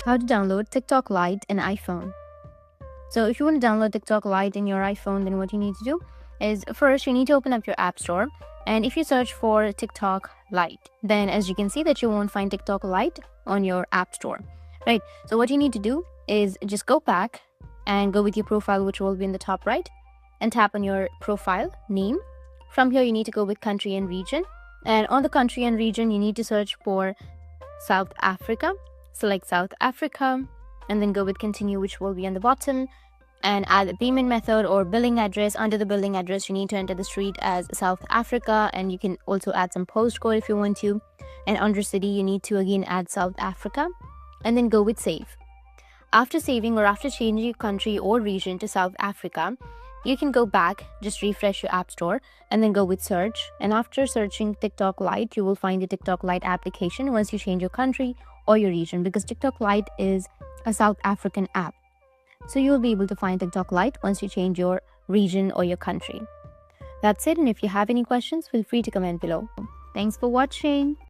how to download TikTok Lite in iPhone. So if you want to download TikTok Lite in your iPhone, then what you need to do is first you need to open up your app store, and if you search for TikTok Lite, then as you can see that you won't find TikTok Lite on your app store, right? So what you need to do is just go back and go with your profile, which will be in the top right, and tap on your profile name. From here you need to go with country and region, and on the country and region you need to search for South Africa. Select South Africa and then go with continue, which will be on the bottom, and add a payment method or billing address. Under the billing address you need to enter the street as South Africa, and you can also add some postcode if you want to, and under city you need to again add South Africa and then go with save. After saving or after changing your country or region to South Africa, you can go back, just refresh your app store and then go with search, and after searching TikTok Lite you will find the TikTok Lite application once you change your country or your region, because TikTok Lite is a South African app. So you will be able to find TikTok Lite once you change your region or your country. That's it, and if you have any questions, feel free to comment below. Thanks for watching.